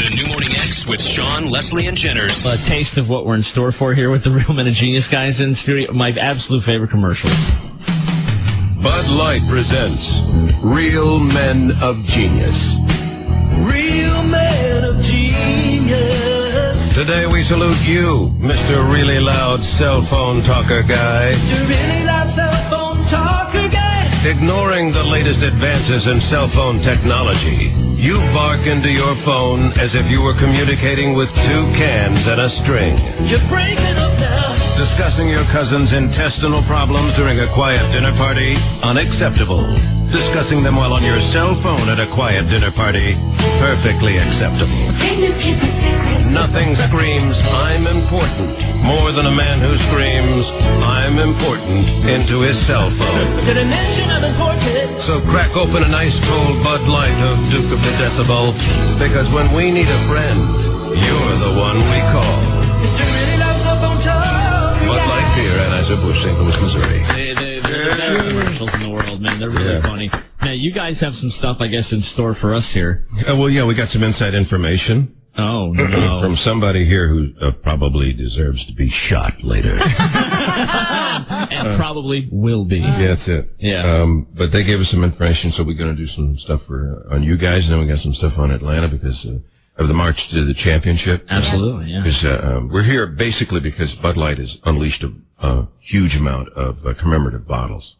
The New Morning X with Sean, Leslie, and Jenners. A taste of what we're in store for here with the Real Men of Genius guys in studio. My absolute favorite commercials. Bud Light presents Real Men of Genius. Real Men of Genius. Today we salute you, Mr. Really Loud Cell Phone Talker Guy. Mr. Really Loud Cell Phone Talker Guy. Ignoring the latest advances in cell phone technology, you bark into your phone as if you were communicating with two cans and a string. You're breaking up now. Discussing your cousin's intestinal problems during a quiet dinner party? Unacceptable. Discussing them while on your cell phone at a quiet dinner party? Perfectly acceptable. Can you keep a secret? Nothing screams, I'm important, more than a man who screams, I'm important, into his cell phone. Did I mention I'm important? So crack open a nice cold Bud Light of Duke of the Decibel, because when we need a friend, you're the one we call. Mr. Really Loud Cell Phone Talker Guy. Bud Light Beer, Anheuser-Busch, St. Louis, Missouri. They're the best commercials in the world, man. They're really funny. Now, you guys have some stuff, I guess, in store for us here. We got some inside information. Oh, no. From somebody here who probably deserves to be shot later. And probably will be. Yeah, that's it. Yeah. But they gave us some information, so we're going to do some stuff on you guys, and then we got some stuff on Atlanta because of the march to the championship. Absolutely, yeah. Because we're here basically because Bud Light has unleashed a huge amount of commemorative bottles.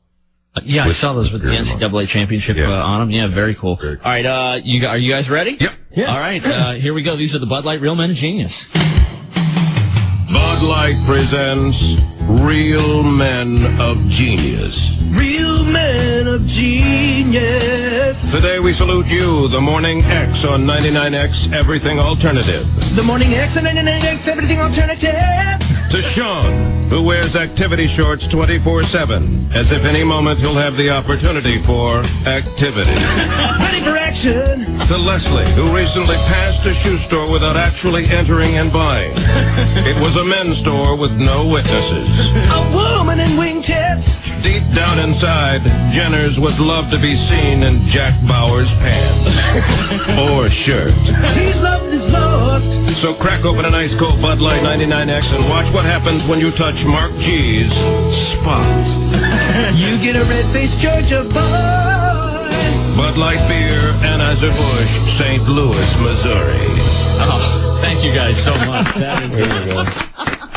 Yeah, I saw those with the NCAA championship on them. Yeah, very cool. All right, are you guys ready? Yep. Yeah. All right, here we go. These are the Bud Light Real Men of Genius. Bud Light presents Real Men of Genius. Real Men of Genius. Today we salute you, the Morning X on 99X Everything Alternative. The Morning X and 99X Everything Alternative. To Sean, who wears activity shorts 24/7, as if any moment he'll have the opportunity for activity. Ready for action. To Leslie, who recently passed a shoe store without actually entering and buying. It was a men's store with no witnesses. A woman in wingtips. Deep down inside, Jenners would love to be seen in Jack Bauer's pants. Or shirt. He's loved is lost. So crack open an ice cold Bud Light 99X and watch what happens when you touch Mark G's spots. You get a red-faced Georgia boy. Bud Light Beer, Anheuser-Busch, St. Louis, Missouri. Oh, thank you guys so much. That is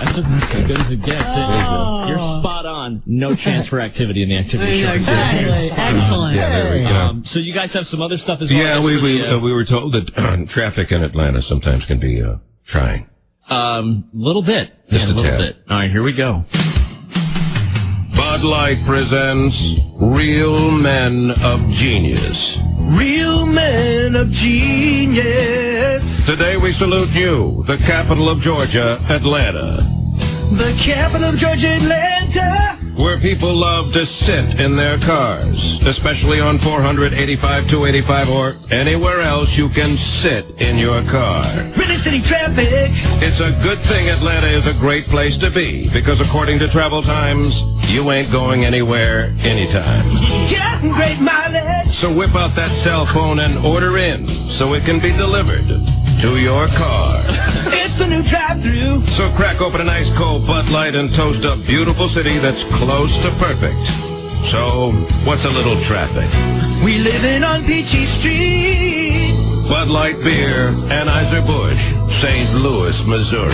that's as good as it gets. You're spot on. No chance for activity in the activity show. Exactly. Excellent. Yeah, there we go. So you guys have some other stuff as well? Yeah, we were told that traffic in Atlanta sometimes can be trying. Little bit. Just a little tad. bit. All right, here we go. Bud Light presents Real Men of Genius. Real Men of Genius. Today we salute you, the capital of Georgia, Atlanta. The capital of Georgia, Atlanta. Where people love to sit in their cars, especially on 400, 85, 285, or anywhere else you can sit in your car. Really city traffic. It's a good thing Atlanta is a great place to be, because according to travel times, you ain't going anywhere anytime. Getting great mileage. So whip out that cell phone and order in so it can be delivered to your car. It's the new drive-thru. So crack open an ice cold Bud Light and toast a beautiful city that's close to perfect. So what's a little traffic? We living on Peachy Street. Bud Light Beer, Anheuser-Busch, St. Louis, Missouri.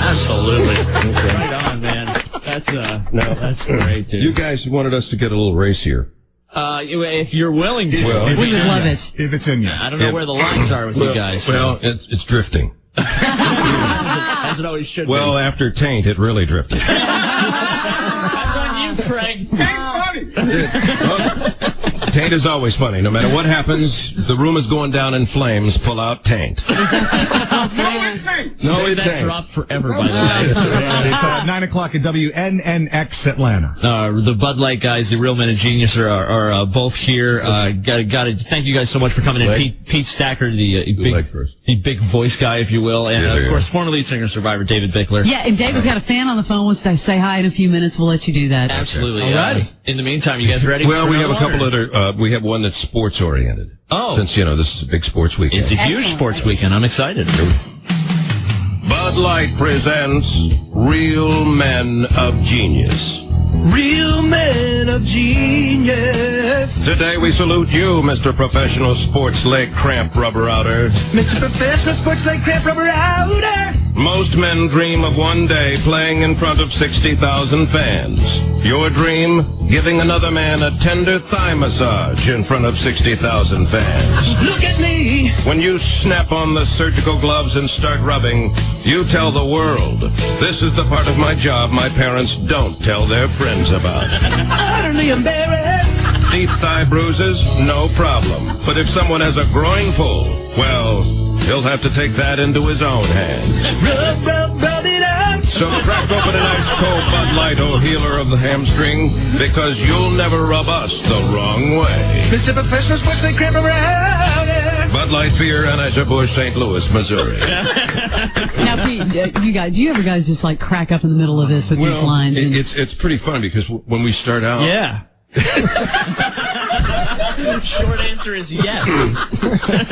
Absolutely. Right on, man. That's great, dude. You guys wanted us to get a little racier. If you're willing to. Well, We would love it. If it's in you. I don't know where the lines are with you guys. Well, it's drifting. As it always should be. Well, after Taint, it really drifted. That's on you, Craig. Taint is always funny. No matter what happens, the room is going down in flames. Pull out Taint. No, it's ain't. No, it that ain't. dropped forever, by the way. It's 9 o'clock at WNNX Atlanta. The Bud Light guys, the Real Men of Genius, are both here. Got to thank you guys so much for coming in. Pete Stacker, the big voice guy, if you will, and of course, former lead singer survivor David Bickler. Yeah, if David's got a fan on the phone, wants to say hi in a few minutes, we'll let you do that. Absolutely. All right. In the meantime, you guys ready? Well, for we have a another couple one, or- we have one that's sports oriented. Oh. Since, this is a big sports weekend. It's a huge sports weekend. I'm excited. Bud Light presents Real Men of Genius. Real men of genius. Today we salute you, Mr. Professional Sports Leg Cramp Rubber Outer. Mr. Professional Sports Leg Cramp Rubber Outer. Most men dream of one day playing in front of 60,000 fans. Your dream? Giving another man a tender thigh massage in front of 60,000 fans. Look at me. When you snap on the surgical gloves and start rubbing, you tell the world, this is the part of my job my parents don't tell their friends about. Utterly embarrassed. Deep thigh bruises? No problem. But if someone has a groin pull, well, he'll have to take that into his own hands. Rub it out. So crack open an ice cold Bud Light, oh healer of the hamstring, because you'll never rub us the wrong way. Mr. Professional Sports Leg Cramp Rubber Outer. Bud Light Beer, Anheuser-Busch, St. Louis, Missouri. Now, Pete, you ever guys just like crack up in the middle of this with these lines? It's pretty fun because when we start out... Yeah. Short answer is yes.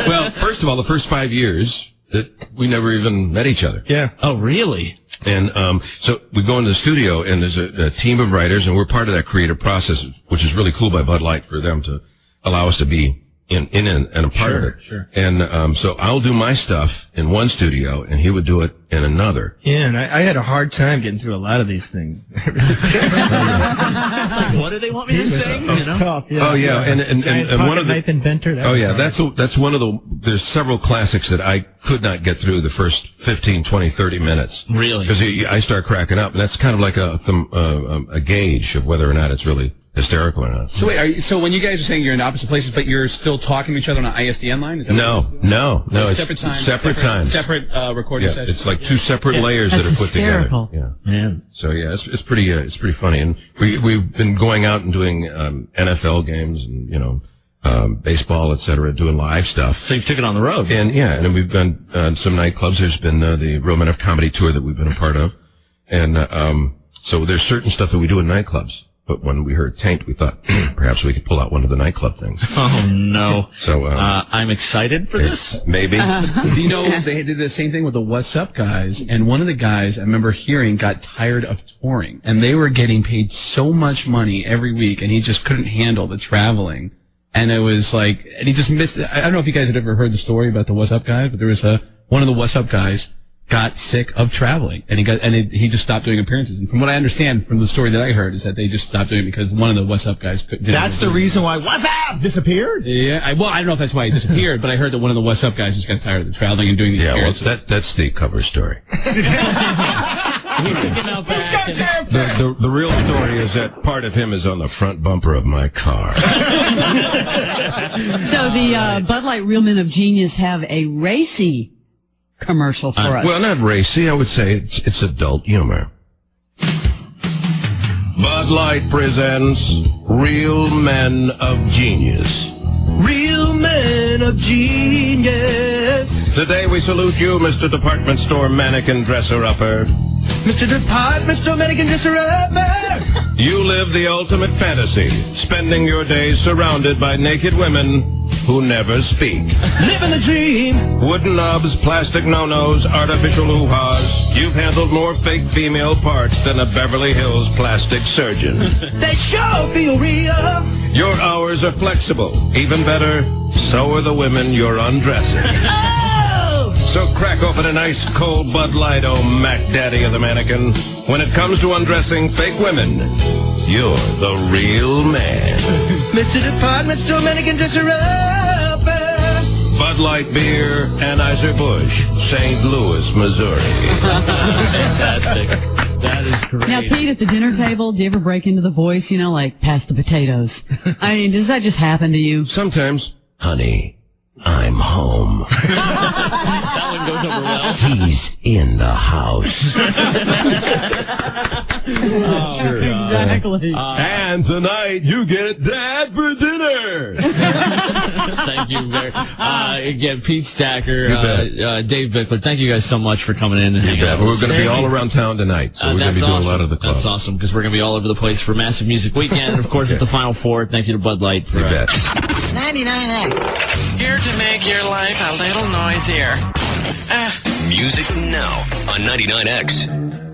Well, first of all, the first 5 years that we never even met each other. Yeah. Oh, really? And so we go into the studio, and there's a team of writers, and we're part of that creative process, which is really cool by Bud Light for them to allow us to be in and a part of it. Sure. And so I'll do my stuff in one studio, and he would do it in another. Yeah, and I had a hard time getting through a lot of these things. It's like, what do they want me to sing? It's tough. Yeah. Oh yeah, and one of the knife inventor. That's one of the. There's several classics that I could not get through the first 15, 20, 30 minutes. Really? Because I start cracking up, and that's kind of like a gauge of whether or not it's really hysterical or not. So wait, so when you guys are saying you're in opposite places, but you're still talking to each other on an ISDN line? Is that No. It's separate times. Separate recording sessions. It's like two separate layers that are put hysterical. together. Yeah. So yeah, it's pretty funny, and we've been going out and doing NFL games and baseball, etc., doing live stuff. So you've taken on the road. And yeah, and we've done some nightclubs. There's been the Real Men of Comedy tour that we've been a part of, and so there's certain stuff that we do in nightclubs. But when we heard Taint, we thought perhaps we could pull out one of the nightclub things. Oh no! So I'm excited for this. Maybe. They did the same thing with the What's Up guys, and one of the guys I remember hearing got tired of touring, and they were getting paid so much money every week, and he just couldn't handle the traveling. And it was like, and he just missed it. I don't know if you guys had ever heard the story about the What's Up guys, but there was one of the What's Up guys got sick of traveling, and he just stopped doing appearances. And from what I understand from the story that I heard is that they just stopped doing it because one of the What's Up guys didn't. That's the reason why What's Up disappeared? Yeah, I don't know if that's why he disappeared, but I heard that one of the What's Up guys just got tired of the traveling and doing the appearances. Well, that's the cover story. The real story is that part of him is on the front bumper of my car. So the Bud Light Real Men of Genius have a racy commercial for us. Well, not racy. I would say it's adult humor. Bud Light presents Real Men of Genius. Real men of genius. Today we salute you, Mr. Department Store Mannequin Dresser-Upper. Mr. Department Store Mannequin Dresser-Upper. You live the ultimate fantasy, spending your days surrounded by naked women who never speak. Living the dream. Wooden knobs, plastic no-nos, artificial hoo-has. You've handled more fake female parts than a Beverly Hills plastic surgeon. They sure feel real. Your hours are flexible. Even better, so are the women you're undressing. Oh! So crack open an ice cold Bud Light, oh Mac Daddy of the mannequin. When it comes to undressing fake women, you're the real man. Mr. Department Store Mannequin Dresser-Upper. Bud Light Beer, Anheuser-Busch, St. Louis, Missouri. Fantastic. That is great. Now, Pete, at the dinner table, do you ever break into the voice, like, pass the potatoes? I mean, does that just happen to you? Sometimes. Honey, I'm home. That one goes over well. He's in the house. Sure. Exactly. And tonight you get Dad for dinner. Thank you very again, Pete Stacker, Dave Bickler. Thank you guys so much for coming in and hanging out. We're going to be all around town tonight, so we're going to be doing a lot of the clubs. That's awesome, because we're going to be all over the place for Massive Music Weekend. And, of course, with the Final Four, thank you to Bud Light for 99X. Here to make your life a little noisier. Music now on 99X.